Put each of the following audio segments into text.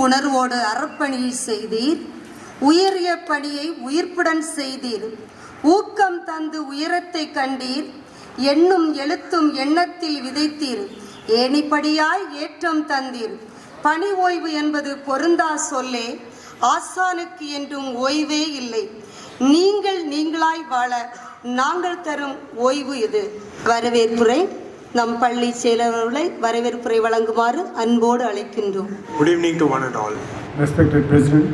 உணர்வோடு அறப்பணியை செய்தீர். உயரிய பணியை உயிர்ப்புடன் செய்தீர். ஊக்கம் தந்து உயரத்தை கண்டீர். எண்ணும் எழுத்தும் எண்ணத்தில் விதைத்தீர். ஏணிப்படியாய் ஏற்றம் தந்தீர். பணி ஓய்வு என்பது பொருந்தா சொல்லே. ஆசானுக்கு என்றும் ஓய்வே இல்லை. நீங்கள் நீங்களாய் வாழ நாங்கள் தரும் ஓய்வு இது. வரவேற்புரை நம் பள்ளி செயலர்களை வரவேற்புரை வழங்குமாறு அன்போடு அழைக்கின்றோம். Good evening to one and all. Respected President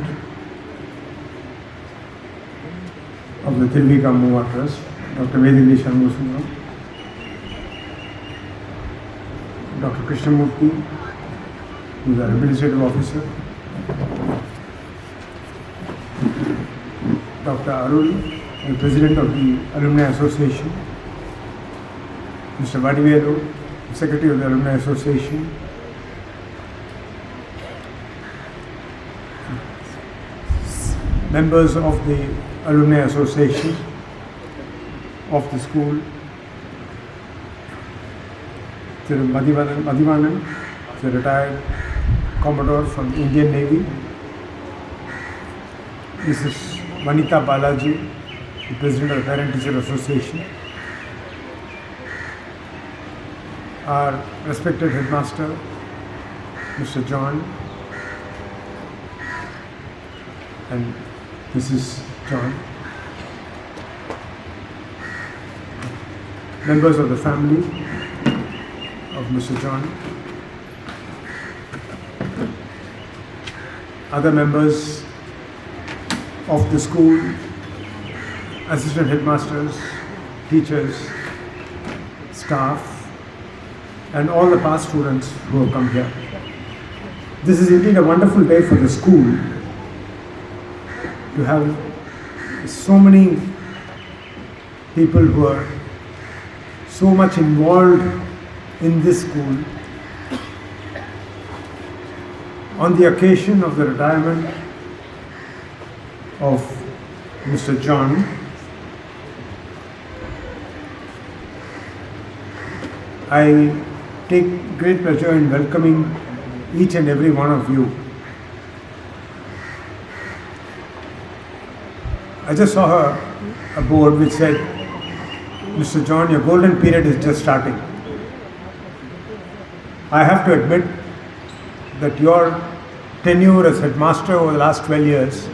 of the Tilvika Mova Trust, Dr. Vedili Shanmusundaram, Dr. Krishnamurthy, who is our Administrative Officer, Dr. Arul, the President of the Alumni Association, Mr. Vadivelu, Secretary of the Alumni Association, members of the Alumni Association of the school, Thiru Madhivanan, the retired Commodore from Indian Navy, Mrs. Vanita Balaji, the President of the Parent Teacher Association, our respected headmaster, Mr. John, and Mrs. John, members of the family of Mr. John, other members of the school, assistant headmasters, teachers, staff, and all the past students who have come here. This is indeed a wonderful day for the school to have so many people who are so much involved in this school on the occasion of the retirement of Mr. John. I take great pleasure in welcoming each and every one of you. I just saw a board which said, Mr. John, your golden period is just starting. I have to admit that your tenure as headmaster over the last 12 years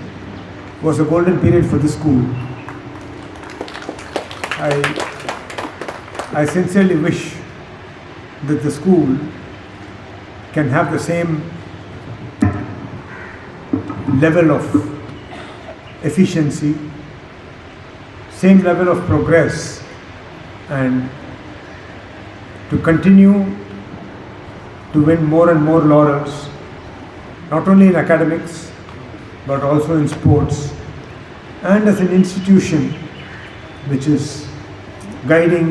was a golden period for the school. I sincerely wish that the school can have the same level of efficiency, same level of progress, and to continue to win more and more laurels, not only in academics but also in sports, and as an institution which is guiding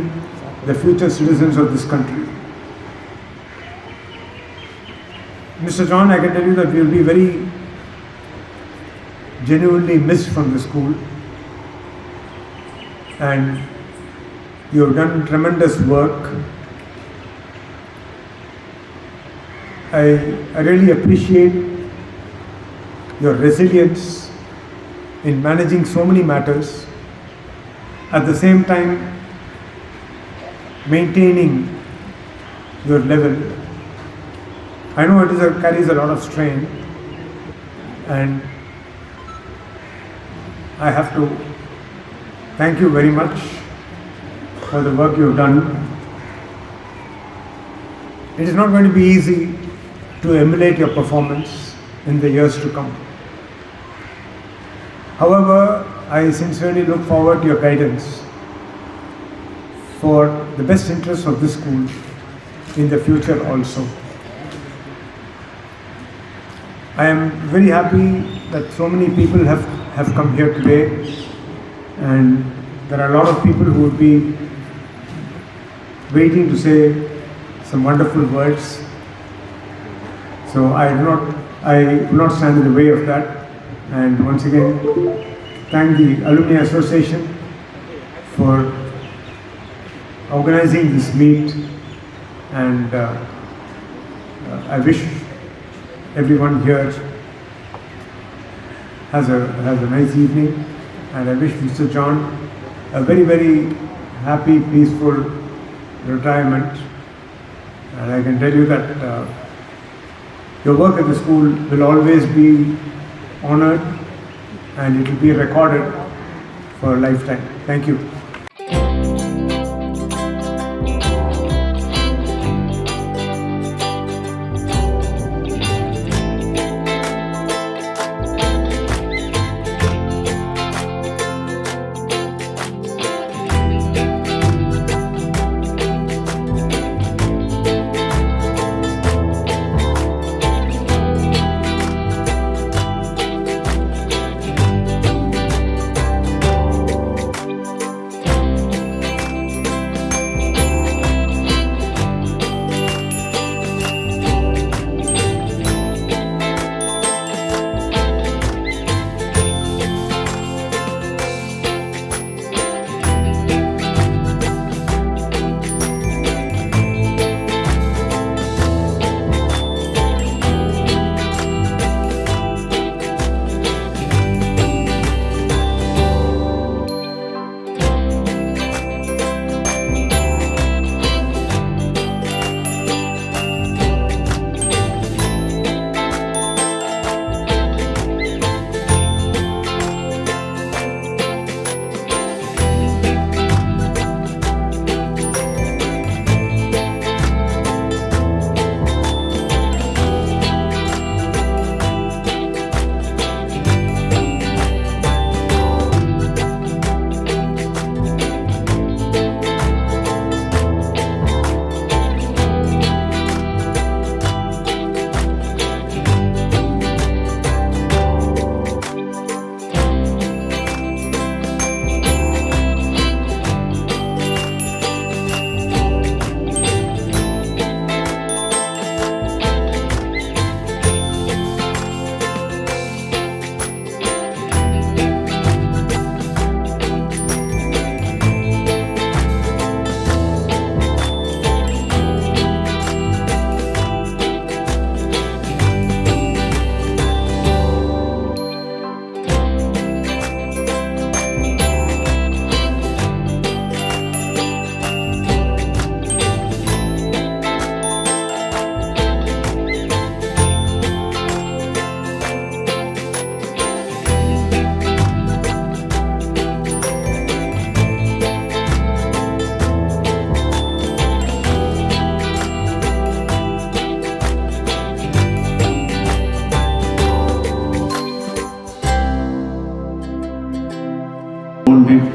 the future citizens of this country. Mr. John, I can tell you that we will be very genuinely missed from the school, and you have done tremendous work. I really appreciate your resilience in managing so many matters, at the same time maintaining your level. I know it carries a lot of strain, and I have to thank you very much for the work you have done. It is not going to be easy to emulate your performance in the years to come. However, I sincerely look forward to your guidance for the best interests of this school in the future also. I am very happy that so many people have come here today, and there are a lot of people who would be waiting to say some wonderful words. So I will not stand in the way of that. And once again, thank the Alumni Association for organizing this meet, and I wish everyone here has a nice evening, and I wish Mr. John a very, very happy, peaceful retirement. And I can tell you that your work at the school will always be honored, and it will be recorded for a lifetime. Thank you.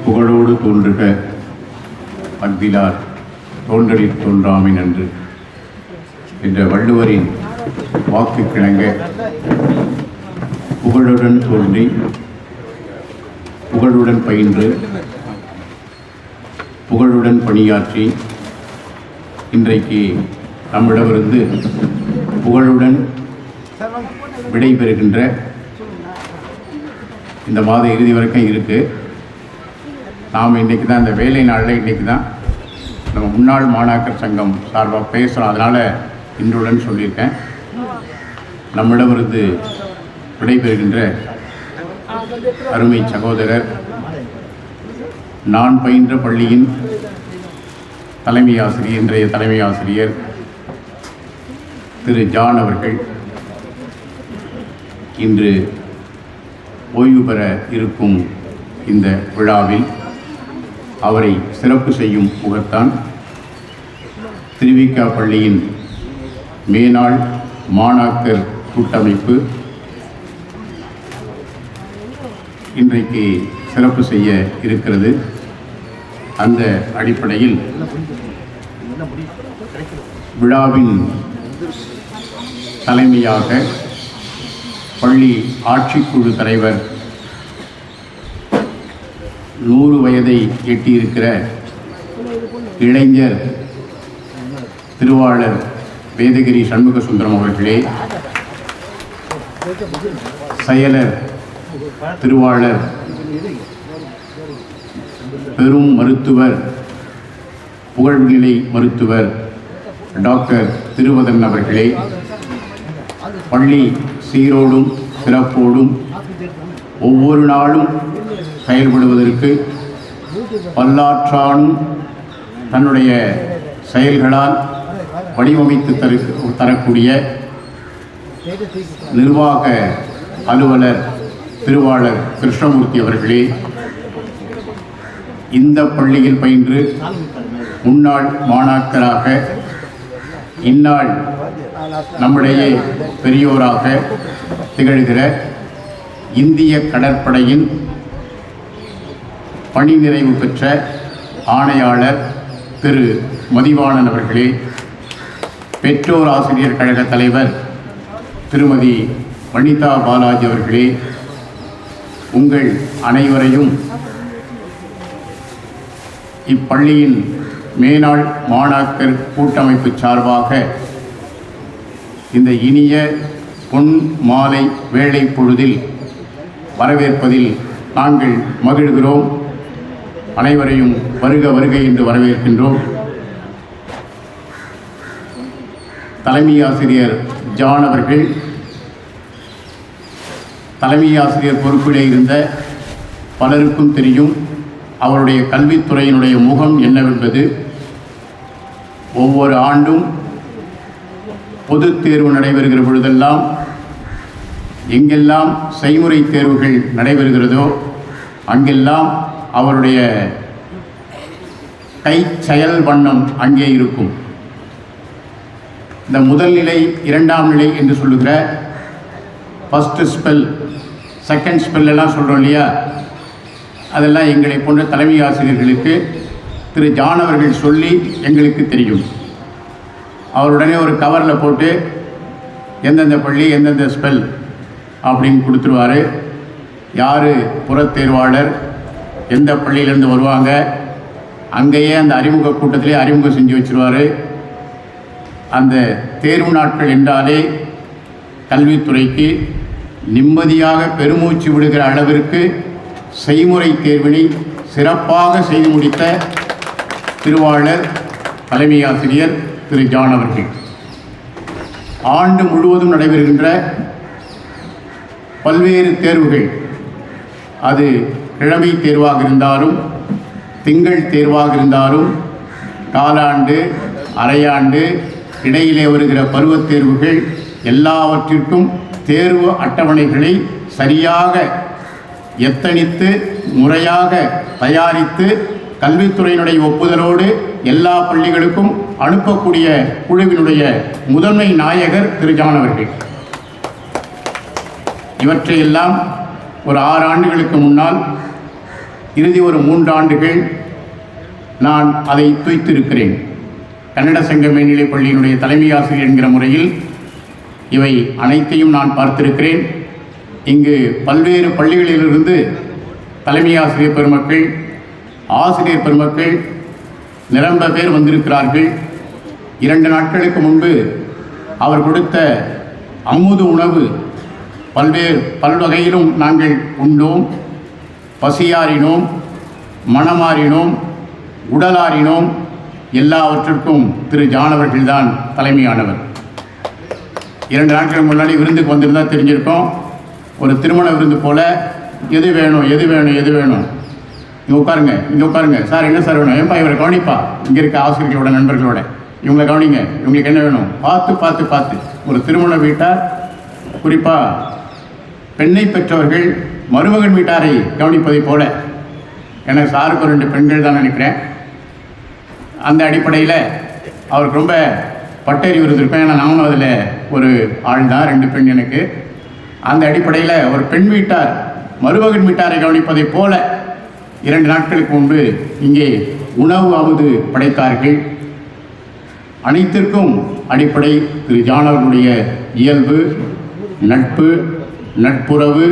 புகழோடு தோன்றுக அக்திலார் தோன்றலில் தோன்றாமை நன்று என்ற வள்ளுவரின் வாக்கு கிணங்க புகழுடன் தோன்றி புகழுடன் பயின்று புகழுடன் பணியாற்றி இன்றைக்கு நம்மிடமிருந்து புகழுடன் விடைபெறுகின்ற இந்த மாத இறுதி வரைக்கும் இருக்குது. நாம் இன்றைக்கி தான் இந்த வேலை நாளில் இன்றைக்கி தான் நம்ம முன்னாள் மாணாக்கர் சங்கம் சார்பாக பேசுகிறோம். அதனால் இன்றுடன் சொல்லியிருக்கேன். நம்மிடமிருந்து விடைபெறுகின்ற அருமை சகோதரர், நான் பயின்ற பள்ளியின் தலைமை ஆசிரியர், இன்றைய தலைமை ஆசிரியர் திரு ஜான் அவர்கள் இன்று ஓய்வு பெற இருக்கும் இந்த விழாவில் அவரை சிறப்பு செய்யும் முகத்தான் திருவிக பள்ளியின் மேனாள் மாணாக்கர் கூட்டமைப்பு இன்றைக்கு சிறப்பு செய்ய இருக்கிறது. அந்த அடிப்படையில் விழாவின் தலைமையாக பள்ளி ஆட்சிக்குழு தலைவர் 100 வயதை எட்டியிருக்கிற இளைஞர் திருவாளர் வேதகிரி சண்முக சுந்தரம் அவர்களே, செயலர் திருவாளர் பெரும் மருத்துவர் புகழ்நிலை மருத்துவர் டாக்டர் திருவதன் அவர்களே, பள்ளி சீரோடும் சிறப்போடும் ஒவ்வொரு நாளும் செயல்படுவதற்கு பல்லாற்றானும் தன்னுடைய செயல்களால் வடிவமைத்து தரக்கூடிய நிர்வாக அலுவலர் திருவாளர் கிருஷ்ணமூர்த்தி அவர்களே, இந்த பள்ளியில் பயின்று முன்னாள் மாணாக்கராக இந்நாள் நம்முடைய பெரியோராக திகழ்கிற இந்திய கடற்படையின் பணி நிறைவு பெற்ற ஆணையாளர் திரு மதிவாணன் அவர்களே, பெற்றோர் ஆசிரியர் கழக தலைவர் திருமதி வனிதா பாலாஜி அவர்களே, உங்கள் அனைவரையும் இப்பள்ளியின் மேனாள் மாணாக்கர் கூட்டமைப்பு சார்பாக இந்த இனிய பொன் மாலை வேளை பொழுதில் வரவேற்பதில் நாங்கள் மகிழ்கிறோம். அனைவரையும் வருக வருக என்று வரவேற்கின்றோம். தலைமை ஆசிரியர் ஜான் அவர்கள் தலைமை ஆசிரியர் பொறுப்பிலே இருந்த பலருக்கும் தெரியும் அவருடைய கல்வித்துறையினுடைய முகம் என்னவென்பது. ஒவ்வொரு ஆண்டும் பொதுத் தேர்வு நடைபெறுகிற பொழுதெல்லாம் எங்கெல்லாம் செய்முறை தேர்வுகள் நடைபெறுகிறதோ அங்கெல்லாம் அவருடைய கை செயல் வண்ணம் அங்கே இருக்கும். இந்த முதல் நிலை, இரண்டாம் நிலை என்று சொல்லுகிற ஃபஸ்ட்டு ஸ்பெல், செகண்ட் ஸ்பெல் எல்லாம் சொல்கிறோம் இல்லையா, அதெல்லாம் எங்களை போன்ற தலைமை ஆசிரியர்களுக்கு திரு ஜான் அவர்கள் சொல்லி எங்களுக்கு தெரியும். அவருடனே ஒரு கவரில் போட்டு எந்தெந்த பள்ளி எந்தெந்த ஸ்பெல் அப்படின்னு கொடுத்துருவார். யார் புறத்தேர்வாளர், எந்த பள்ளியிலேருந்து வருவாங்க, அங்கேயே அந்த அறிமுக கூட்டத்திலே அறிமுகம் செஞ்சு வச்சுருவார். அந்த தேர்வு நாட்கள் என்றாலே கல்வித்துறைக்கு நிம்மதியாக பெருமூச்சு விடுகிற அளவிற்கு செய்முறை தேர்வினை சிறப்பாக செய்து முடித்த திருவாளர் தலைமை ஆசிரியர் திரு ஜான் அவர்கள் ஆண்டு முழுவதும் நடைபெறுகின்ற பல்வேறு தேர்வுகள், அது கிழமை தேர்வாக இருந்தாலும் திங்கள் தேர்வாக இருந்தாலும் காலாண்டு அரையாண்டு இடையிலே வருகிற பருவத் தேர்வுகள் எல்லாவற்றிற்கும் தேர்வு அட்டவணைகளை சரியாக எத்தனித்து முறையாக தயாரித்து கல்வித்துறையினுடைய ஒப்புதலோடு எல்லா பள்ளிகளுக்கும் அனுப்பக்கூடிய குழுவினுடைய முதன்மை நாயகர் திரு ஜான் அவர்கள். இவற்றையெல்லாம் ஒரு 6 ஆண்டுகளுக்கு முன்னால் இறுதி ஒரு 3 ஆண்டுகள் நான் அதை துய்த்திருக்கிறேன். கன்னட சங்க மேல்நிலைப் பள்ளியினுடைய தலைமை ஆசிரியர் என்கிற முறையில் இவை அனைத்தையும் நான் பார்த்திருக்கிறேன். இங்கு பல்வேறு பள்ளிகளிலிருந்து தலைமை ஆசிரியர் பெருமக்கள், ஆசிரியர் பெருமக்கள் நிரம்ப பேர் வந்திருக்கிறார்கள். 2 நாட்களுக்கு முன்பு அவர் கொடுத்த அமுது உணவு பல்வகையிலும் நாங்கள் உண்டோம், பசியாறினோம், மனமாறினோம், உடலாறினோம். எல்லாவற்றிற்கும் திரு ஜான் அவர்கள்தான் தலைமையானவர். 2 நாட்களுக்கு முன்னாடி விருந்துக்கு வந்திருந்தால் தெரிஞ்சிருக்கோம். ஒரு திருமண விருந்து போல் எது வேணும் எது வேணும் எது வேணும், இங்கே உட்காருங்க இங்கே உட்காருங்க, சார் என்ன சார் வேணும், ஏன்பா இவரை கவனிப்பா, இங்கே இருக்க ஆசிரியர்களோட நண்பர்களோட இவங்களை கவனிங்க, இவங்களுக்கு என்ன வேணும் பார்த்து பார்த்து பார்த்து. ஒரு திருமண வீட்டார், குறிப்பாக பெண்ணை பெற்றவர்கள் மருமகன் வீட்டாரை கவனிப்பதை போல, எனக்கு சாருக்கு 2 பெண்கள் தான் நினைக்கிறேன். அந்த அடிப்படையில் அவருக்கு ரொம்ப பட்டறி விருது இருக்கும். ஏன்னா நானும் அதில் ஒரு ஆள் தான், 2 பெண் எனக்கு. அந்த அடிப்படையில் ஒரு பெண் வீட்டார் மருமகன் வீட்டாரை கவனிப்பதை போல 2 நாட்களுக்கு முன்பு இங்கே உணவு அமுது படைத்தார்கள். அனைத்திற்கும் அடிப்படை திரு ஜான் அவர்களுடைய இயல்பு, நட்பு, நட்புறவு,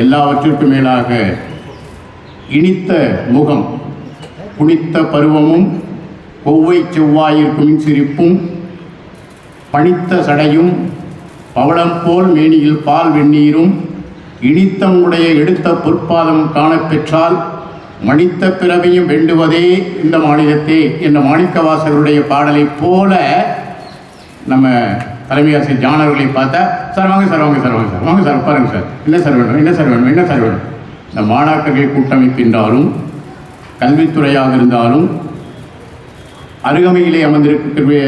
எல்லாவற்றிற்கும் மேலாக இனித்த முகம், குனித்த பருவமும், கொவ்வை செவ்வாயிற்கும் சிரிப்பும், பனித்த சடையும், பவளம் போல் மேனியில் பால் வெந்நீரும், இனித்தமுடைய எடுத்த பொற்பாதம் காணப்பெற்றால் மணித்த பிறவியும் வேண்டுவதே இந்த மாநிலத்தே என்ற மாணிக்கவாசகருடைய பாடலை போல நம்ம தலைமை ஆசிரியர் ஜான் அவர்களை பார்த்தா, சார் வாங்க சார், வாங்க சார், வாங்க சார், வாங்க சார், உட்காருங்க சார், என்ன சார் வேணும், என்ன சார் வேணும், என்ன சார் வேணும். இந்த மாணாக்கர்கள் கூட்டமைப்பு என்றாலும் கல்வித்துறையாக இருந்தாலும் அருகமையிலே அமர்ந்திருக்கக்கூடிய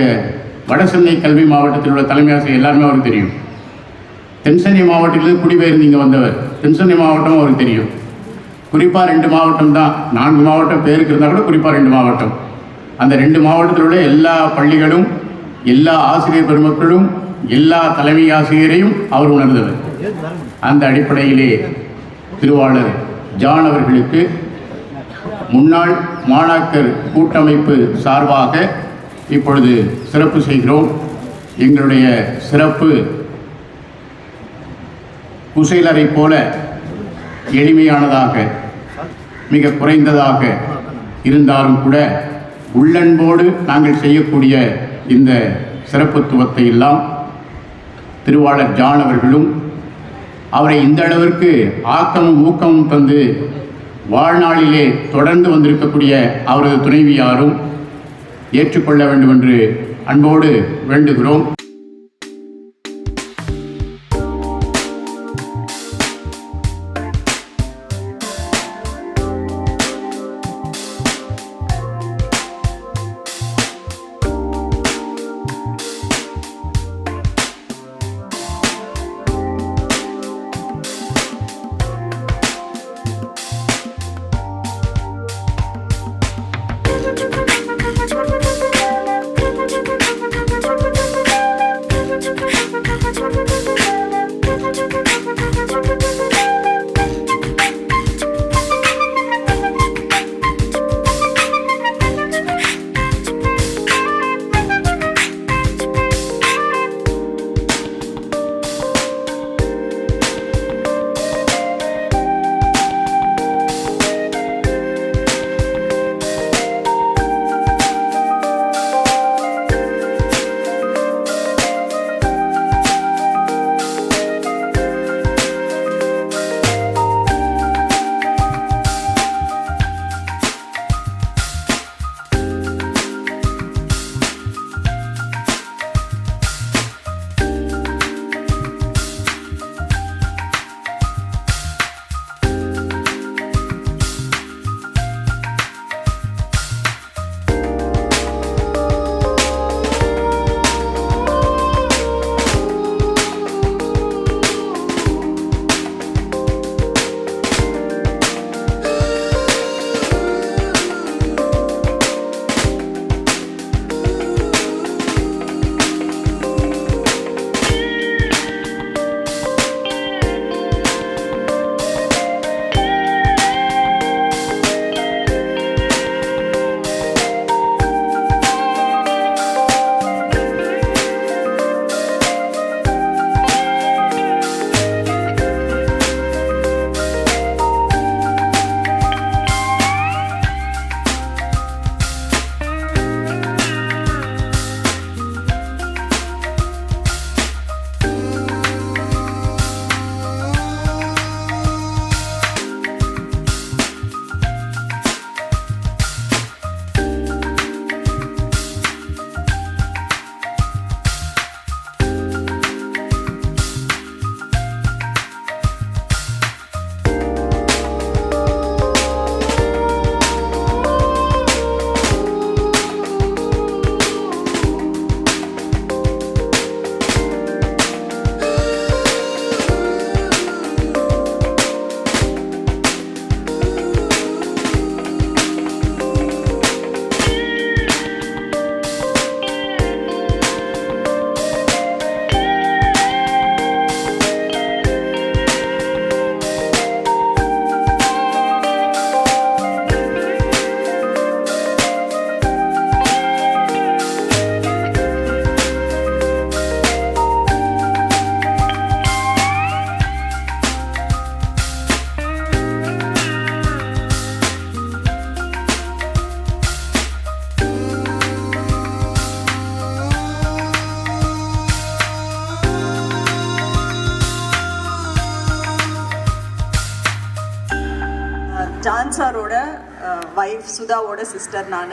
வடசென்னை கல்வி மாவட்டத்தில் உள்ள தலைமை ஆசிரியர் எல்லாருமே அவருக்கு தெரியும். தென்சென்னை மாவட்டத்திலிருந்து குடிபெயர்ந்து இங்கே வந்தவர், தென்சென்னை மாவட்டமும் அவருக்கு தெரியும். குறிப்பாக 2 மாவட்டம் தான், 4 மாவட்டம் பேருக்கு இருந்தால் கூட குறிப்பாக 2 மாவட்டம். அந்த 2 மாவட்டத்தில் உள்ள எல்லா பள்ளிகளும், எல்லா ஆசிரியர் பெருமக்களும், எல்லா தலைமை ஆசிரியரையும் அவர் உணர்ந்தவர். அந்த அடிப்படையிலே திருவாளர் ஜான் அவர்களுக்கு முன்னாள் மாணாக்கர் கூட்டமைப்பு சார்பாக இப்பொழுது சிறப்பு செய்கிறோம். எங்களுடைய சிறப்பு குசைலரை போல எளிமையானதாக, மிக குறைந்ததாக இருந்தாலும் கூட உள்ளன்போடு நாங்கள் செய்யக்கூடிய இந்த சிறப்புத்துவத்தை எல்லாம் திருவாளர் ஜான் அவர்களும் அவரை இந்த அளவிற்கு ஆக்கமும் ஊக்கமும் தந்து வாழ்நாளிலே தொடர்ந்து வந்திருக்கக்கூடிய அவரது துணைவியாரும் ஏற்றுக்கொள்ள வேண்டும் என்று அன்போடு வேண்டுகிறோம். ஜான் சாரோட வைஃப் சுதாவோட சிஸ்டர் நான்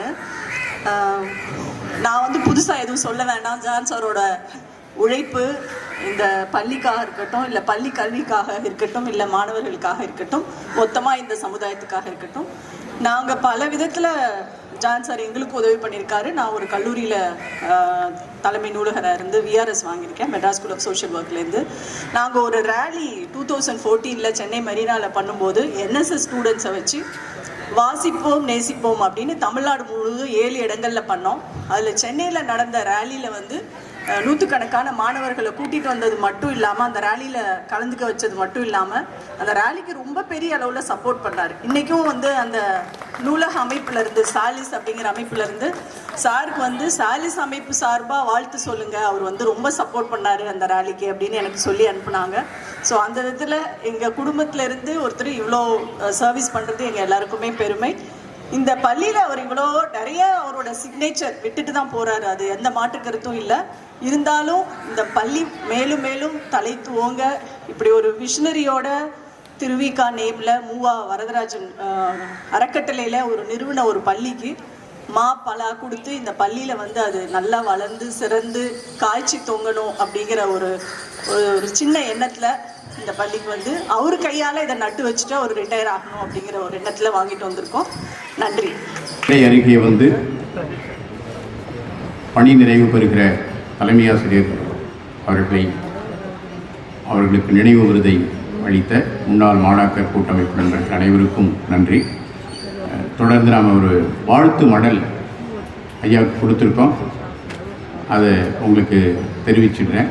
வந்து புதுசாக எதுவும் சொல்ல வேண்டாம். ஜான் சாரோட உழைப்பு இந்த பள்ளிக்காக இருக்கட்டும், இல்லை பள்ளி கல்விக்காக இருக்கட்டும், இல்லை மாணவர்களுக்காக இருக்கட்டும், மொத்தமாக இந்த சமுதாயத்துக்காக இருக்கட்டும், நாங்கள் பல விதத்தில் ஜான் சார் எங்களுக்கு உதவி பண்ணியிருக்காரு. நான் ஒரு கல்லூரியில் தலைமை நூலகராக இருந்து விஆர்எஸ் வாங்கியிருக்கேன், மெட்ராஸ் ஸ்கூல் ஆஃப் சோஷியல் ஒர்க்லேருந்து. நாங்கள் ஒரு ரேலி 2014 சென்னை மெரினாவில் பண்ணும்போது என்எஸ்எஸ் ஸ்டூடெண்ட்ஸை வச்சு வாசிப்போம் நேசிப்போம் அப்படின்னு தமிழ்நாடு முழுவதும் 7 இடங்களில் பண்ணோம். அதில் சென்னையில் நடந்த ரேலியில் வந்து நூற்றுக்கணக்கான மாணவர்களை கூட்டிகிட்டு வந்தது மட்டும் இல்லாமல், அந்த ரேலியில் கலந்துக்க வச்சது மட்டும் இல்லாமல், அந்த ரேலிக்கு ரொம்ப பெரிய அளவில் சப்போர்ட் பண்ணார். இன்றைக்கும் வந்து அந்த நூலக அமைப்பிலேருந்து, சாலிஸ் அப்படிங்கிற அமைப்பிலேருந்து சாருக்கு வந்து சாலிஸ் அமைப்பு சார்பாக வாழ்த்து சொல்லுங்கள், அவர் வந்து ரொம்ப சப்போர்ட் பண்ணார் அந்த ரேலிக்கு அப்படின்னு எனக்கு சொல்லி அனுப்புனாங்க. ஸோ அந்த விதத்தில் எங்கள் குடும்பத்திலேருந்து ஒருத்தர் இவ்வளோ சர்வீஸ் பண்ணுறது எங்கள் எல்லாருக்குமே பெருமை. இந்த பள்ளியில் அவர் இவ்வளோ நிறைய அவரோட சிக்னேச்சர் விட்டுட்டு தான் போகிறாரு, அது எந்த மாற்று கருத்தும் இல்லை. இருந்தாலும் இந்த பள்ளி மேலும் மேலும் தலை துவங்க இப்படி ஒரு விஷனரியோட திருவிகா நேமில் மூவா வரதராஜன் அறக்கட்டளையில் ஒரு நிறுவன ஒரு பள்ளிக்கு பலா கொடுத்து இந்த பள்ளியில் வந்து அது நல்லா வளர்ந்து சிறந்து காய்ச்சி தொங்கணும் அப்படிங்கிற ஒரு சின்ன எண்ணத்தில் இந்த பள்ளிக்கு வந்து அவர் கையால் இதை நட்டு வச்சுட்டு அவர் ரிட்டையர் ஆகணும் அப்படிங்கிற ஒரு எண்ணத்தில் வாங்கிட்டு வந்திருக்கோம். நன்றி. அருகே வந்து பணி நிறைவு பெறுகிற தலைமை ஆசிரியர் அவர்களுக்கு நினைவு விருதை அளித்த முன்னாள் மாணாக்கர் கூட்டமைப்பு நண்பர்கள் அனைவருக்கும் நன்றி. தொடர்ந்து நாம் ஒரு வாழ்த்து மடல் ஐயாவுக்கு கொடுத்துருக்கோம், அதை உங்களுக்கு தெரிவிச்சுக்கிறேன்.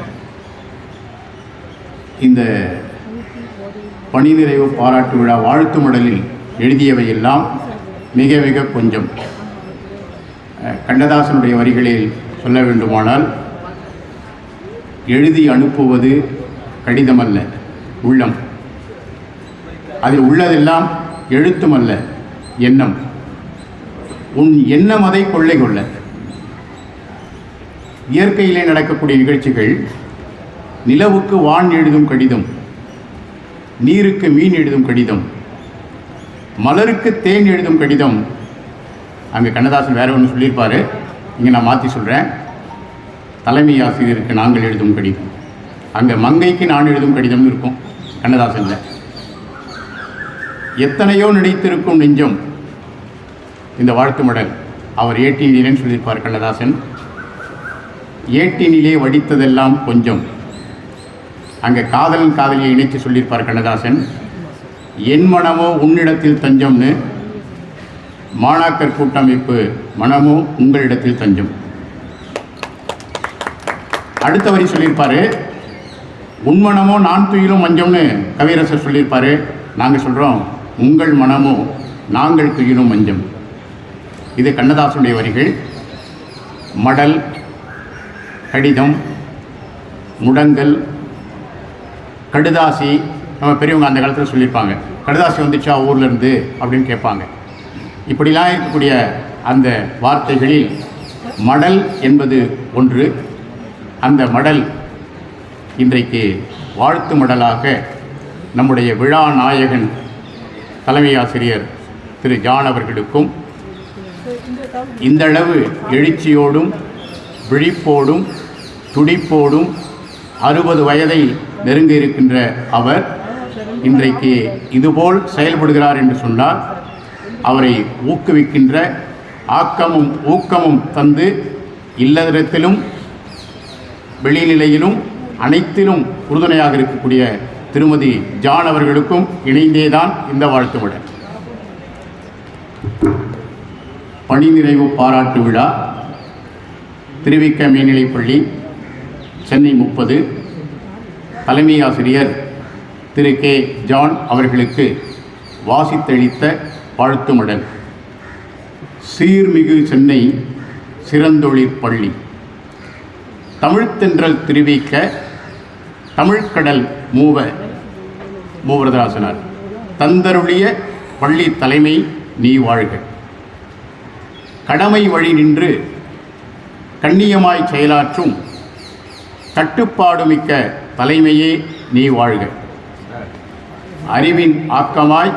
இந்த பணி நிறைவு பாராட்டு விழா வாழ்த்து மடலில் எழுதியவையெல்லாம் மிக மிக கொஞ்சம். கண்ணதாசனுடைய வரிகளில் சொல்ல வேண்டுமானால், எழுதி அனுப்புவது கடிதமல்ல, உள்ளம். அதில் உள்ளதெல்லாம் எழுத்துமல்ல, எண்ணம். உன் எண்ணம் அதை கொள்ளை கொள்ள. இயற்கையிலே நடக்கக்கூடிய நிகழ்ச்சிகள், நிலவுக்கு வான் எழுதும் கடிதம், நீருக்கு மீன் எழுதும் கடிதம், மலருக்கு தேன் எழுதும் கடிதம். அங்கே கண்ணதாசன் வேற ஒன்று சொல்லியிருப்பார், இங்கே நான் மாற்றி சொல்கிறேன். தலைமை ஆசிரியருக்கு நாங்கள் எழுதும் கடிதம், அங்கே மங்கைக்கு நான் எழுதும் கடிதம்னு இருக்கும் கண்ணதாசனில். எத்தனையோ நினைத்திருக்கும் நெஞ்சம் இந்த வாழ்த்து மடல். அவர் ஏட்டினிலேன்னு சொல்லியிருப்பார் கண்ணதாசன். ஏட்டினிலே வடித்ததெல்லாம் கொஞ்சம், அங்கே காதலன் காதலியை இணைத்து சொல்லியிருப்பார் கண்ணதாசன். என் மனமோ உன்னிடத்தில் தஞ்சம்னு, மாணாக்கர் கூட்டமைப்பு மனமோ உங்களிடத்தில் தஞ்சம். அடுத்த வரி சொல்லியிருப்பார், உன் மனமோ நான் துயிலும் மஞ்சம்னு கவியரசர் சொல்லியிருப்பார். நாங்கள் சொல்கிறோம், உங்கள் மனமோ நாங்கள் துயிலும் மஞ்சம். இது கண்ணதாசனுடைய வரிகள். மடல், கடிதம், முடங்கல், கடுதாசி. நம்ம பெரியவங்க அந்த காலத்தில் சொல்லியிருப்பாங்க, கடுதாசி வந்துச்சா ஊர்லேருந்து அப்படின்னு கேட்பாங்க. இப்படிலாம் இருக்கக்கூடிய அந்த வார்த்தைகளில் மடல் என்பது ஒன்று. அந்த மடல் இன்றைக்கு வாழ்த்து மடலாக நம்முடைய விழா நாயகன் தலைமை ஆசிரியர் திரு ஜான் அவர்களுக்கும், இந்தளவு எழுச்சியோடும் விழிப்போடும் துடிப்போடும் 60 வயதை நெருங்க இருக்கின்ற அவர் இன்றைக்கு இதுபோல் செயல்படுகிறார் என்று சொன்னால், அவரை ஊக்குவிக்கின்ற ஆக்கமும் ஊக்கமும் தந்து இல்லறத்திலும் வெளிநிலையிலும் அனைத்திலும் உறுதுணையாக இருக்கக்கூடிய திருமதி ஜான் அவர்களுக்கும் இணைந்தேதான் இந்த வாழ்த்து விழா. பணி நிறைவு பாராட்டு விழா திருவிக மேல்நிலைப்பள்ளி, சென்னை 30. தலைமை ஆசிரியர் திரு கே ஜான் அவர்களுக்கு வாசித்தளித்த வாழ்த்து மடல். சீர்மிகு சென்னை சிறந்தொழிற் பள்ளி, தமிழ்த்தென்றல் திருவிக்க தமிழ்கடல் மூவரதராசனார் தந்தருளிய பள்ளி தலைமை நீ வாழ்க. கடமை வழி நின்று கண்ணியமாய் செயலாற்றும் கட்டுப்பாடுமிக்க தலைமையே நீ வாழ்க. அறிவின் ஆக்கமாய்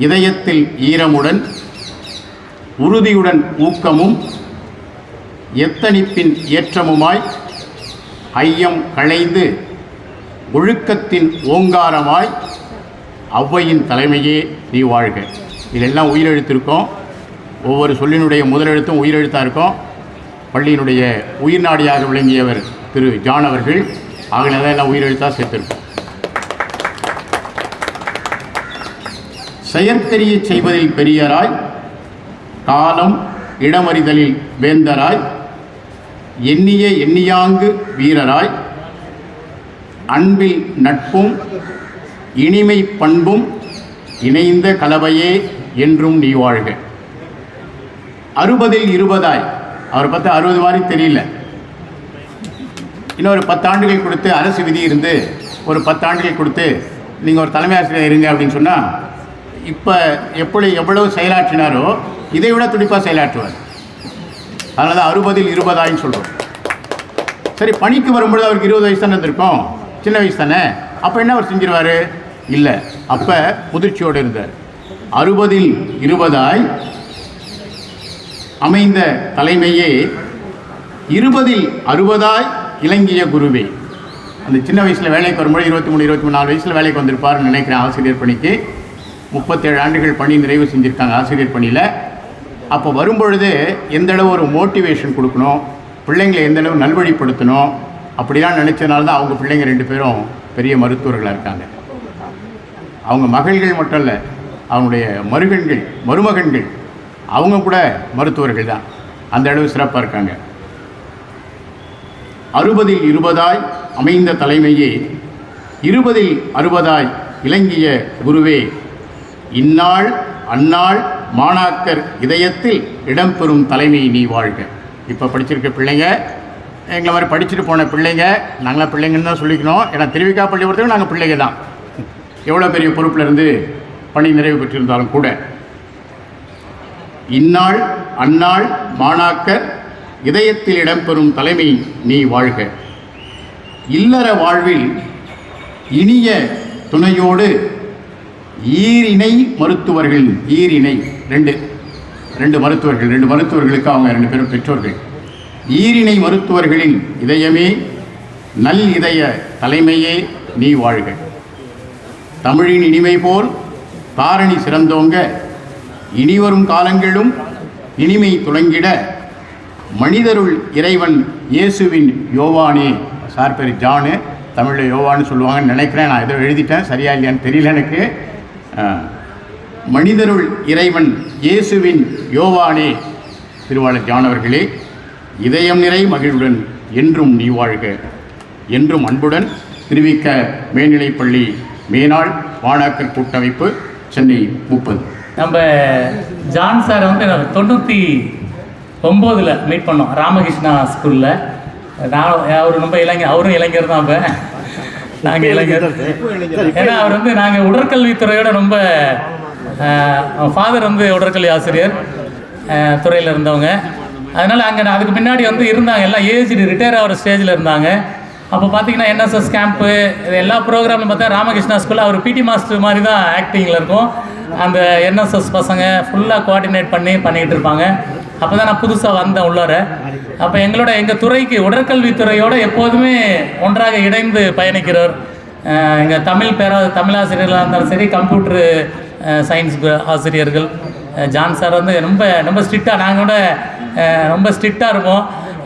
இதயத்தில் ஈரமுடன் உறுதியுடன் ஊக்கமும் எத்தனிப்பின் ஏற்றமுமாய் ஐயம் களைந்து ஒழுக்கத்தின் ஓங்காரமாய் ஔவையின் தலைமையே நீ வாழ்க. இதெல்லாம் உயிரெழுத்து இருக்கும். ஒவ்வொரு சொல்லினுடைய முதலெழுத்தும் உயிரெழுத்தாக இருக்கும். பள்ளியினுடைய உயிர்நாடியாக விளங்கியவர் திரு ஜான் அவர்கள். ஆகினால எல்லாம் உயிரெழுத்தாக சேர்த்திருக்கும். செயற்கரிய செய்வதில் பெரியராய், காலம் இடமறிதலில் வேந்தராய், எண்ணிய எண்ணியாங்கு வீரராய், அன்பில் நட்பும் இனிமை பண்பும் இணைந்த கலவையே என்றும் நீ வாழ்க. 60ல் 20ஆய். அவரை பார்த்தா 60 மாதிரி தெரியல. இன்னொரு 10 ஆண்டுகள் கொடுத்து அரசு விதி இருந்து ஒரு 10 ஆண்டுகள் கொடுத்து நீங்கள் ஒரு தலைமை ஆசிரியர் இருங்க அப்படின்னு சொன்னால் இப்போ எவ்வளவு செயலாற்றினாரோ இதை விட துடிப்பாக செயலாற்றுவார். அதனால தான் 60ல் 20ஆயின்னு சொல்கிறோம். சரி, பணிக்கு வரும்பொழுது அவருக்கு 20 வயசு தானே இருந்திருக்கும், சின்ன வயசு தானே. அப்போ என்ன அவர் செஞ்சிருவார்? இல்லை, அப்போ முதிர்ச்சியோடு இருந்தார். 60ல் 20ஆய் அமைந்த தலைமையே 20ல் 60ஆய் இலங்கிய குருவே. அந்த சின்ன வயசில் வேலைக்கு வரும்போது 23, 24 வயசில் வேலைக்கு வந்திருப்பார்னு நினைக்கிறேன். ஆசிரியர் பணிக்கு 37 ஆண்டுகள் பணி நிறைவு செஞ்சுருக்காங்க ஆசிரியர் பணியில். அப்போ வரும்பொழுது எந்தளவு ஒரு மோட்டிவேஷன் கொடுக்கணும், பிள்ளைங்களை எந்தளவு நல்வழிப்படுத்தணும் அப்படிலாம் நினச்சதுனால தான் அவங்க பிள்ளைங்க 2 பேரும் பெரிய மருத்துவர்களாக இருக்காங்க. அவங்க மகள்கள் மட்டும் இல்லை, அவங்களுடைய மருமகன்கள் அவங்க கூட மருத்துவர்கள் தான். அந்த அளவு சிறப்பாக இருக்காங்க. 60ல் 20ஆய் அமைந்த தலைமையே 20ல் 60ஆய் இலங்கிய குருவே, இந்நாள் அந்நாள் மாணாக்கர் இதயத்தில் இடம்பெறும் தலைமை நீ வாழ்க. இப்போ படிச்சிருக்க பிள்ளைங்க, எங்களை மாதிரி படிச்சுட்டு போன பிள்ளைங்க, நாங்களாம் பிள்ளைங்கன்னு தான் சொல்லிக்கணும். ஏன்னா திருவிக்கா பள்ளிக்கூடத்துக்கு நாங்கள் பிள்ளைங்க தான். எவ்வளோ பெரிய பொறுப்பில் இருந்து பணி நிறைவு பெற்றிருந்தாலும் கூட, இந்நாள் அந்நாள் மாணாக்கர் இதயத்தில் இடம்பெறும் தலைமை நீ வாழ்க. இல்லற வாழ்வில் இனிய துணையோடு ஈரிணை மருத்துவர்கள், ஈரிணை 2 மருத்துவர்களுக்கு அவங்க 2 பேரும் பெற்றோர்கள். ஈரிணை மருத்துவர்களின் இதயமே நல் இதய தலைமையே நீ வாழ்க. தமிழின் இனிமை போல் தாரணி சிறந்தோங்க, இனிவரும் காலங்களும் இனிமை துளங்கிட, மனிதருள் இறைவன் இயேசுவின் யோவானே. சார் பேர் ஜானு, தமிழில் யோவான்னு சொல்லுவாங்கன்னு நினைக்கிறேன். நான் ஏதோ எழுதிட்டேன், சரியா இல்லையான்னு தெரியல எனக்கு. மனிதருள் இறைவன் இயேசுவின் யோவானே. திருவாளர் ஜான் அவர்களே, இதயம் நிறை மகிழ்வுடன் என்றும் நீ வாழ்க. என்றும் அன்புடன் திருவிக்க மேல்நிலைப்பள்ளி மேனாள் மாணாக்கர் கூட்டமைப்பு, சென்னை 30. நம்ம ஜான் சார் வந்து 99 மீட் பண்ணோம் ராமகிருஷ்ணா ஸ்கூலில். அவர் ரொம்ப இளைஞர், அவரும் இளைஞர் தான். இப்போ நாங்கள் இளைஞர். ஏன்னா அவர் வந்து நாங்கள் உடற்கல்வித்துறையோட ரொம்ப, ஃபாதர் வந்து உடற்கல்வி ஆசிரியர் துறையில் இருந்தவங்க. அதனால் அங்கே அதுக்கு முன்னாடி வந்து இருந்தாங்க, எல்லாம் ஏஜ்டு ரிட்டையர் ஆகிற ஸ்டேஜில் இருந்தாங்க. அப்போ பார்த்தீங்கன்னா என்எஸ்எஸ் கேம்ப்பு இது எல்லா ப்ரோக்ராமும் பார்த்தா ராமகிருஷ்ணா ஸ்கூலில் அவர் பிடி மாஸ்டர் மாதிரி தான் ஆக்டிங்கில் இருக்கும். அந்த என்எஸ்எஸ் பசங்க ஃபுல்லாக கோஆர்டினேட் பண்ணிக்கிட்டு இருப்பாங்க. அப்போ தான் நான் புதுசாக வந்தேன் உள்ளார. அப்போ எங்கள் துறைக்கு உடற்கல்வித்துறையோடு எப்போதுமே ஒன்றாக இணைந்து பயணிக்கிறவர். எங்கள் தமிழாசிரியர்களாக இருந்தாலும் சரி, கம்ப்யூட்டரு சயின்ஸ் ஆசிரியர்கள். ஜான் சார் வந்து ரொம்ப ஸ்ட்ரிக்டாக, நாங்கள் கூட ரொம்ப ஸ்ட்ரிக்டாக இருப்போம்.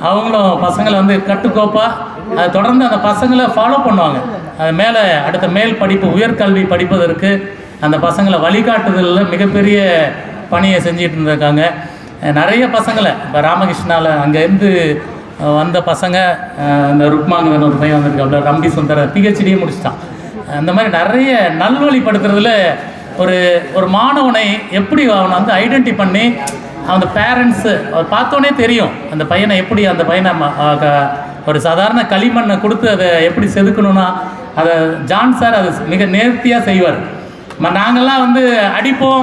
அவங்களும் பசங்களை வந்து கட்டுக்கோப்பாக அதை தொடர்ந்து அந்த பசங்களை ஃபாலோ பண்ணுவாங்க. அது மேலே அடுத்த மேல் படிப்பு உயர்கல்வி படிப்பதற்கு அந்த பசங்களை வழிகாட்டுதலில் மிகப்பெரிய பணியை செஞ்சிட்டு இருந்திருக்காங்க. நிறைய பசங்களை இப்போ ராமகிருஷ்ணாவில் அங்கேருந்து வந்த பசங்க, இந்த ருக்மாங்கன்னு ஒரு பையன் வந்திருக்காப்புல, ரம்பி சுந்தர பிஹெச்டியே முடிச்சிட்டான். அந்த மாதிரி நிறைய நல்வழிப்படுத்துறதுல ஒரு மாணவனை எப்படி அவனை வந்து ஐடென்டி பண்ணி அந்த பேரண்ட்ஸு பார்த்தோன்னே தெரியும் அந்த பையனை எப்படி, அந்த பையனை ஒரு சாதாரண களிமண்ணை கொடுத்து அதை எப்படி செதுக்கணும்னா அதை ஜான் சார் அதை மிக நேர்த்தியாக செய்வார். நாங்கள்லாம் வந்து அடிப்போம்,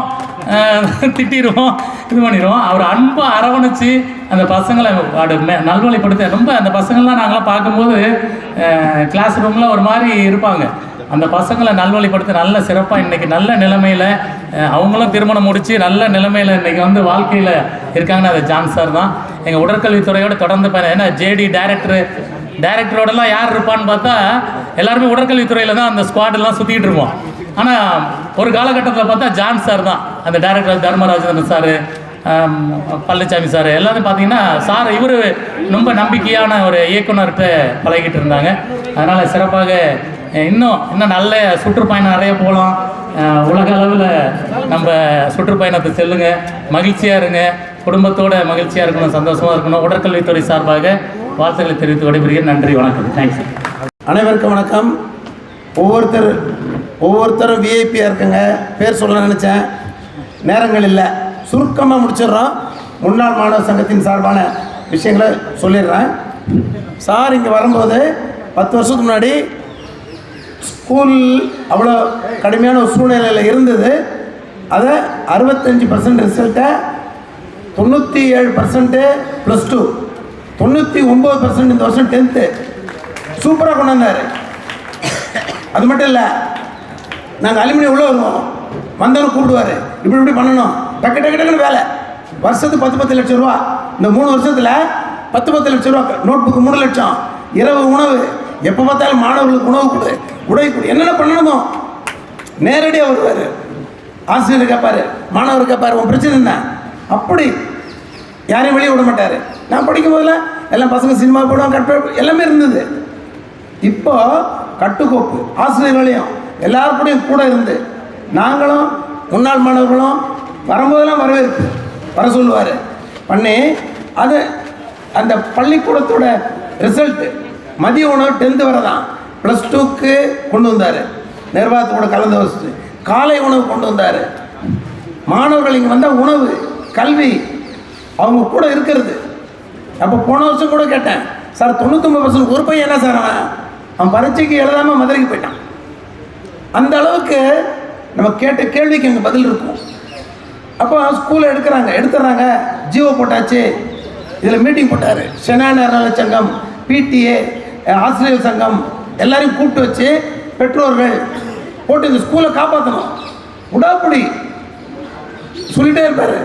திட்டிடுவோம், இது பண்ணிடுவோம். அவர் அன்பாக அரவணைச்சு அந்த பசங்களை நல்வழிப்படுத்த ரொம்ப, அந்த பசங்கள்லாம் நாங்களாம் பார்க்கும்போது கிளாஸ் ரூமில் ஒரு மாதிரி இருப்பாங்க. அந்த பசங்களை நல்வழிப்படுத்த நல்ல சிறப்பாக இன்றைக்கி நல்ல நிலைமையில் அவங்களும் திருமணம் முடித்து நல்ல நிலைமையில் இன்றைக்கி வந்து வாழ்க்கையில் இருக்காங்கன்னா அது ஜான் சார் தான். எங்கள் உடற்கல்வித்துறையோடு தொடர்ந்து ஏன்னா ஜேடி டைரக்டரு டைரக்டரோடலாம் யார் இருப்பான்னு பார்த்தா எல்லாருமே உடற்கல்வித்துறையில் தான் அந்த ஸ்குவாடெல்லாம் சுற்றிக்கிட்டு இருப்போம். ஆனால் ஒரு காலகட்டத்தில் பார்த்தா ஜான் சார் தான் அந்த director, Dharmarajan sir, Palaniswami sir எல்லாரும் பார்த்தீங்கன்னா சார் இவர் ரொம்ப நம்பிக்கையான ஒரு இயக்குனர்கிட்ட பழகிட்டு இருந்தாங்க. அதனால் சிறப்பாக இன்னும் நல்ல சுற்றுப்பயணம் நிறைய போகலாம். உலக அளவில் நம்ம சுற்றுப்பயணத்தை செல்லுங்க, மகிழ்ச்சியாக இருங்க, குடும்பத்தோட மகிழ்ச்சியாக இருக்கணும், சந்தோஷமாக இருக்கணும். உடற்கல்வித்துறை சார்பாக வாழ்த்துக்களை தெரிவித்து விடைபெறுகிறேன். நன்றி, வணக்கம். தேங்க்ஸ். அனைவருக்கும் வணக்கம். ஒவ்வொருத்தரும் விஐபியாக இருக்குங்க. பேர் சொல்ல நினச்சேன், நேரங்கள் இல்லை, சுருக்கமாக முடிச்சிடுறோம். முன்னாள் மாணவர் சங்கத்தின் சார்பான விஷயங்களை சொல்லிடுறேன். சார் இங்கே வரும்போது 10 வருஷத்துக்கு முன்னாடி ஸ்கூல் அவ்வளோ கடுமையான ஒரு சூழ்நிலையில் இருந்தது. அதை 65% ரிசல்ட்டை 97% +2, 99% இந்த வருஷம் 10th சூப்பராக கொண்டு வந்தார். அது மட்டும் இல்லை, நாங்கள் அலுமினியம் உள்ளே வருவோம், வந்தவனை கூப்பிடுவார், இப்படி பண்ணணும், டக்குன்னு வேலை. வருஷத்துக்கு 10 லட்சம் ரூபா. இந்த 3 வருஷத்தில் 10 லட்சம் ரூபா. நோட் புக்கு 3 லட்சம். இரவு உணவு, எப்போ பார்த்தாலும் மாணவர்களுக்கு உணவு கொடு, உடை கொடு, என்னென்ன பண்ணணுமோ நேரடியாக வருவார். ஆசிரியர் கேட்பார், மாணவர் கேட்பார், உன் பிரச்சனை என்ன? அப்படி யாரையும் வெளியே விட மாட்டார். நான் படிக்கும் போதில் எல்லாம் பசங்க சினிமா போடுவாங்க, எல்லாமே இருந்தது. இப்போ கட்டுக்கோப்பு ஆசிரியர்களையும் எல்லாருக்கூடையும் கூட இருந்து நாங்களும் முன்னாள் மாணவர்களும் வரும்போதெல்லாம் வரவேற்பு வர சொல்லுவார் பண்ணி. அது அந்த பள்ளிக்கூடத்தோட ரிசல்ட்டு மதிய உணவு 10th வரை தான். +2க்கு கொண்டு வந்தார், நிர்வாகத்தோட கலந்து வச்சு. காலை உணவு கொண்டு வந்தார். மாணவர்கள் இங்கே வந்தால் உணவு, கல்வி அவங்க கூட இருக்கிறது. அப்போ போன வருஷம் கூட கேட்டேன், சார் 99% ஒரு பையன் என்ன சார் அவன் பரீட்சைக்கு எழுதாமல் மதுரைக்கு போயிட்டான். அந்த அளவுக்கு நம்ம கேட்ட கேள்விக்கு அங்கே பதில் இருக்கும். அப்போ ஸ்கூலில் எடுத்துடுறாங்க, ஜிஓ போட்டாச்சு. இதில் மீட்டிங் போட்டார். நல சங்கம், பிடிஏ, ஆசிரியர் சங்கம் எல்லாரையும் கூப்பிட்டு வச்சு பெற்றோர்கள் போட்டு இந்த ஸ்கூலை காப்பாற்றணும். உடாப்படி சொல்லிகிட்டே இருப்பார்.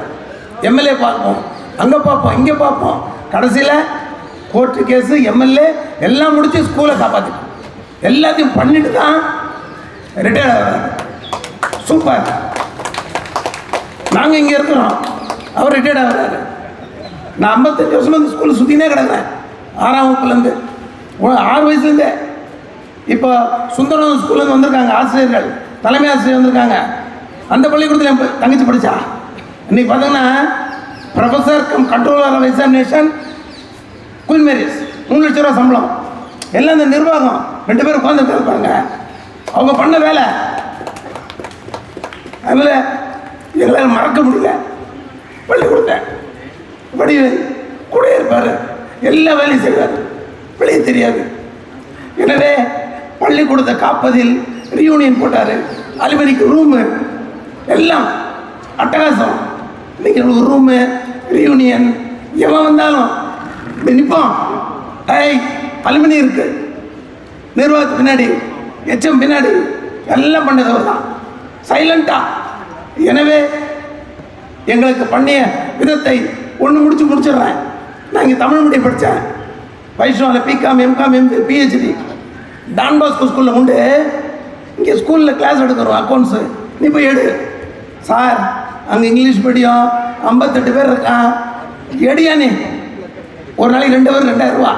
எம்எல்ஏ பார்ப்போம், அங்கே பார்ப்போம், இங்கே பார்ப்போம். கடைசியில் கோர்ட்டு கேஸு, எம்எல்ஏ எல்லாம் முடித்து ஸ்கூலை காப்பாற்றிட்டோம். எல்லாத்தையும் பண்ணிட்டு தான் ரிட்டையர்ட் ஆகிறார். சூப்பர். நாங்கள் இங்கே இருக்கிறோம், அவர் ரிட்டையர்ட் ஆகிறாரு. நான் 55 வருஷமாக இந்த ஸ்கூலில் சுற்றினே கிடக்கிறேன். 6ஆம் வகுப்புலேருந்து 6 வயசுலேருந்தே. இப்போ சுந்தரம் ஸ்கூல்லேருந்து வந்திருக்காங்க ஆசிரியர்கள், தலைமை ஆசிரியர் வந்திருக்காங்க. அந்த பள்ளிக்கூடத்தில் என் தங்கச்சி படித்தா. இன்றைக்கி பார்த்தீங்கன்னா professor cum controller of examination, Queen Mary's, 3 லட்ச ரூபா சம்பளம். எல்லாம் இந்த நிர்வாகம் 2 பேர் உட்காந்துட்டு இருப்பாங்க. அவங்க பண்ண வேலை அதில் எங்களால் மறக்க முடியல. பள்ளிக்கூடத்தை வடிவேல் கூட இருப்பார், எல்லா வேலையும் செய்வார், வெளியே தெரியாது. எனவே பள்ளிக்கூடத்தை காப்பதில் ரீயூனியன் போட்டார். அலுவலிக்கு ரூமு எல்லாம் அட்டகாசம். இன்றைக்கி ஒரு ரூமு, ரீயூனியன், எவன் வந்தாலும் நிற்போம். அலுமினி இருக்கு, நிர்வாகத்து பின்னாடி, எச்எம் பின்னாடி, எல்லாம் பண்ணது அவர் தான், சைலண்டாக. எனவே எங்களுக்கு பண்ணிய விதத்தை ஒன்று முடிச்சிடுறேன். நான் இங்கே தமிழ் மீடியம் படித்தேன். வைஷ்ணவில் BCom, MCom, MBA, PhD. Don Bosco ஸ்கூலில் உண்டு. இங்கே ஸ்கூலில் கிளாஸ் எடுக்கிறோம், அக்கௌண்ட்ஸு. நீ போய் எடு சார். அங்கே இங்கிலீஷ் மீடியம் 58 பேர் இருக்கான். எடியா நீ ஒரு நாளைக்கு 2 பேர் 2000 ரூபா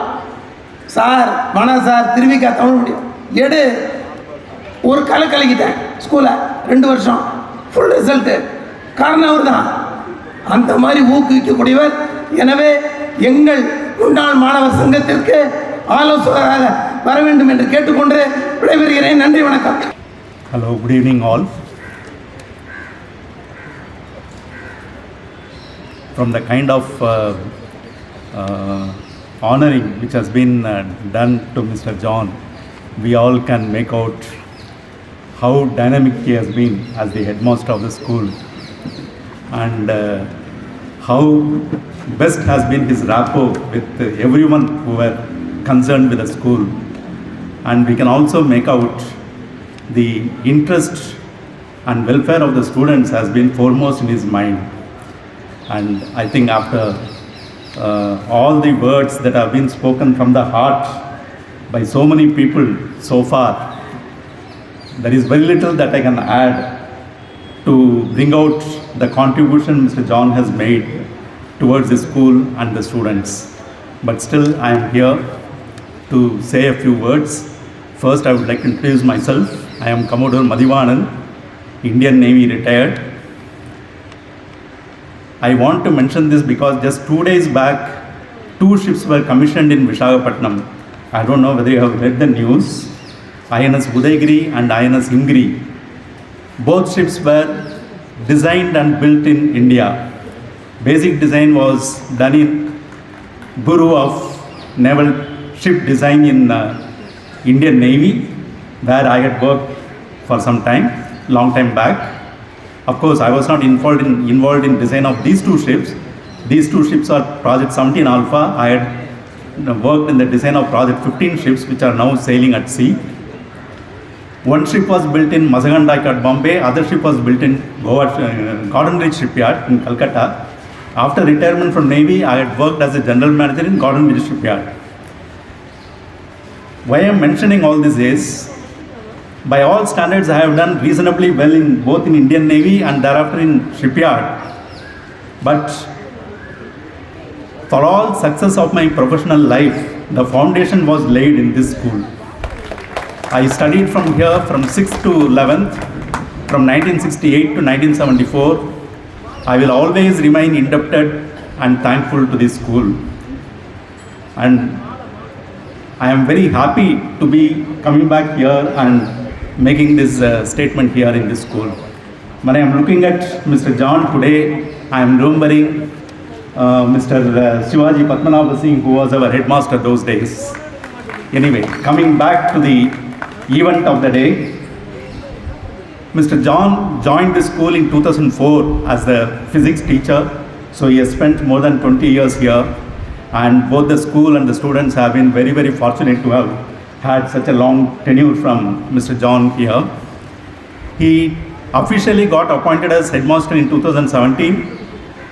சார். வேணாம் சார், திருவிக்கா தமிழ் மீடியம் எடு. ஒரு கலக்கிட்டேன் ஸ்கூலை 2 வருஷம் ஃபுல் ரிசல்ட்டு. காரணம் அவர் தான். அந்த மாதிரி ஊக்குவிக்கக்கூடியவர். எனவே எங்கள் முன்னாள் மாணவர் சங்கத்திற்கு ஆலோசகராக வர வேண்டும் என்று கேட்டுக்கொண்டு விடைபெறுகிறேன். நன்றி, வணக்கம். Hello, good evening all. From the kind of honoring which has been done to Mr. John, we all can make out how dynamic he has been as the headmaster of the school, and how best has been his rapport with everyone who were concerned with the school. And we can also make out the interest and welfare of the students has been foremost in his mind. And I think after all the words that have been spoken from the heart by so many people so far. There is very little that I can add to bring out the contribution Mr. John has made towards the school and the students. But still, I am here to say a few words. First, I would like to introduce myself. I am Commodore Madhivanan, Indian Navy retired. I want to mention this because just 2 days back, 2 ships were commissioned in Visakhapatnam. I don't know whether you have read the news. INS Udaygiri and INS Ingri. Both ships were designed and built in India. Basic design was done in Bureau of Naval Ship Design in Indian Navy, where I had worked for some time, long time back. Of course, I was not involved in design of these 2 ships. These 2 ships are Project 17 Alpha. I had worked in the design of Project 15 ships, which are now sailing at sea. One ship was built in Mazagandai at Bombay, other ship was built in Gordon Bridge Shipyard in Calcutta. After retirement from Navy, I had worked as a general manager in Gordon Bridge Shipyard. Why I am mentioning all this is, by all standards, I have done reasonably well in both in Indian Navy and thereafter in shipyard. But for all success of my professional life, the foundation was laid in this school. I studied from here from 6th to 11th, from 1968 to 1974. I will always remain indebted and thankful to this school. And I am very happy to be coming back here and making this statement here in this school. When I am looking at Mr. John today, I am remembering Mr. Shivaji Padmanabha Singh, who was our headmaster those days. Anyway, coming back to the event of the day, Mr. John joined the school in 2004 as the physics teacher, so he has spent more than 20 years here, and both the school and the students have been very, very fortunate to have had such a long tenure from Mr. John here. He officially got appointed as headmaster in 2017,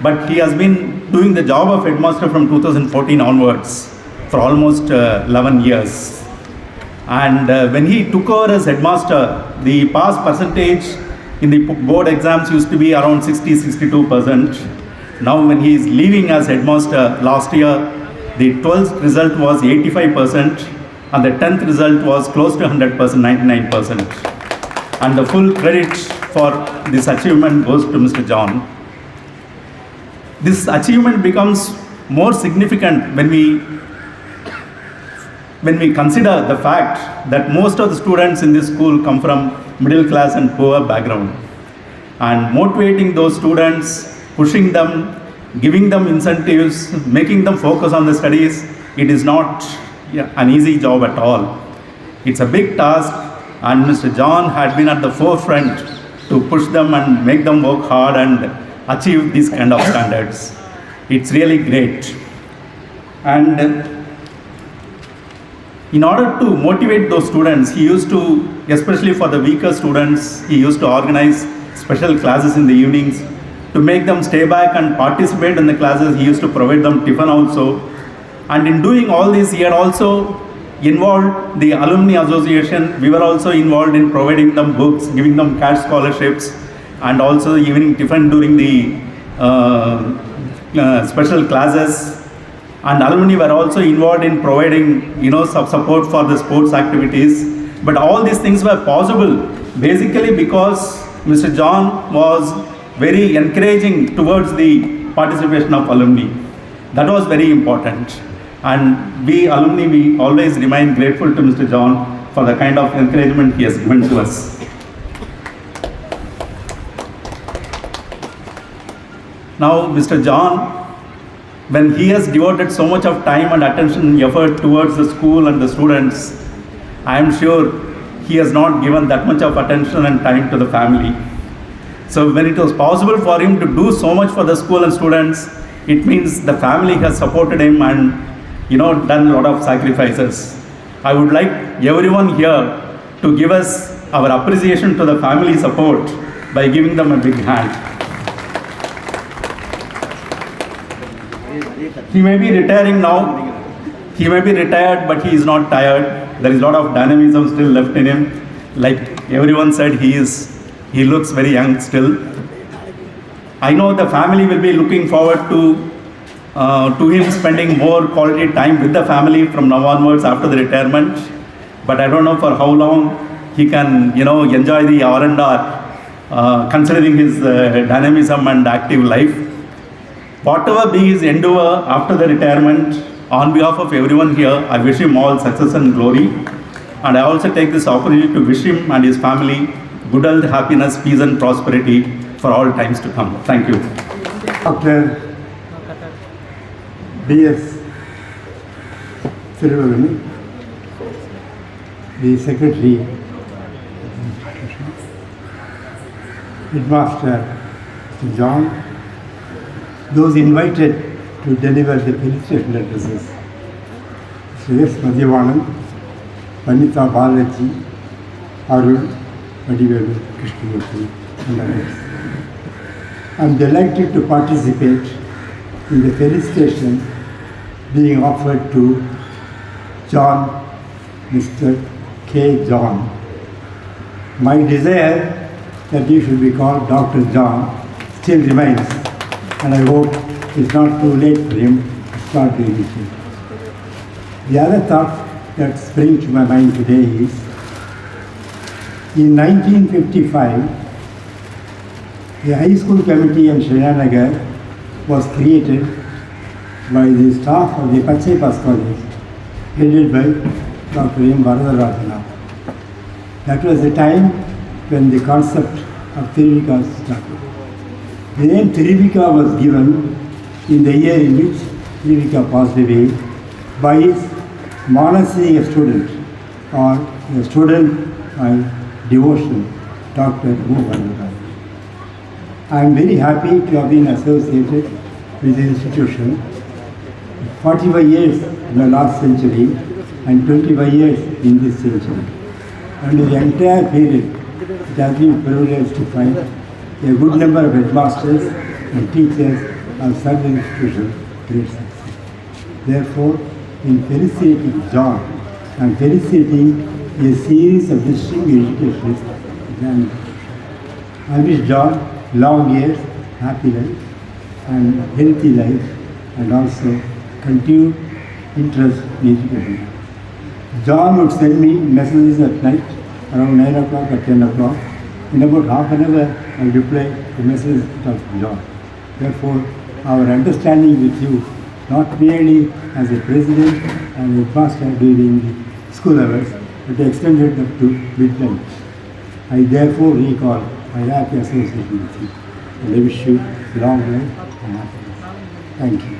but he has been doing the job of headmaster from 2014 onwards for almost 11 years. And when he took over as headmaster, the pass percentage in the board exams used to be around 60-62%. Now when he is leaving as headmaster last year, the 12th result was 85% and the 10th result was close to 100%, 99%. And the full credit for this achievement goes to Mr. John. This achievement becomes more significant when we consider the fact that most of the students in this school come from middle class and poor background. And motivating those students, pushing them, giving them incentives, making them focus on the studies, it is not an easy job at all. It's a big task, and Mr. John had been at the forefront to push them and make them work hard and achieve these kind of standards. It's really great. And in order to motivate those students, he used to, especially for the weaker students, he used to organize special classes in the evenings. To make them stay back and participate in the classes, he used to provide them tiffin also. And in doing all this, he had also involved the Alumni Association. We were also involved in providing them books, giving them cash scholarships, and also evening tiffin during the special classes. And alumni were also involved in providing, some support for the sports activities. But all these things were possible basically because Mr. John was very encouraging towards the participation of alumni. That was very important. And we alumni, we always remain grateful to Mr. John for the kind of encouragement he has given to us. Now, Mr. John, when he has devoted so much of time and attention and effort towards the school and the students, I am sure he has not given that much of attention and time to the family. So when it was possible for him to do so much for the school and students, it means the family has supported him and done a lot of sacrifices. I would like everyone here to give us our appreciation to the family support by giving them a big hand. He may be retiring now. He may be retired, but he is not tired. there is a lot of dynamism still left in him. Like everyone said, he looks very young still. I know the family will be looking forward to him spending more quality time with the family from now onwards after the retirement. But I don't know for how long he can, enjoy the R&R, considering his dynamism and active life. Whatever be his endeavor after the retirement, on behalf of everyone here, I wish him all success and glory. And I also take this opportunity to wish him and his family good health, happiness, peace and prosperity for all times to come. Thank you. Dr. B.S. Thiruvagani, the Secretary, Headmaster Mr. John, those invited to deliver the felicitation addresses, Mr. S. Madhyavanand, Vanitha Balaji, Arun, Vadivelu Krishnamurthy, and others. I am delighted to participate in the felicitation being offered to John, Mr. K. John. My desire that he should be called Dr. John still remains, and I hope it's not too late for him to start doing it. The other thought that springs to my mind today is, in 1955, the high school committee in Srinagar was created by the staff of the Pachaipas College, headed by Dr. M. Varadarajan. That was the time when the concept of Tiruvika started. The name Tiruvika was given in the year in which Tiruvika passed away by his Manasiya student, or the student by devotion, Dr. M. Varadarajan. I am very happy to have been associated with the institution. 45 years in the last century and 25 years in this century. And in the entire period, it has been privileged to find a good number of headmasters and teachers have served the institution great success. Therefore, in felicitating John, I am felicitating a series of distinguished educationists. I wish John long years, happy life, and healthy life, and also continued interest in education. John would send me messages at night around 9 o'clock or 10 o'clock. In about half an hour, I would reply to messages of John. Therefore, our understanding with you, not merely as a president and a pastor during the school hours, but extended up to midnight. I therefore recall my happy association with you, and I wish you long life and happiness. Thank you.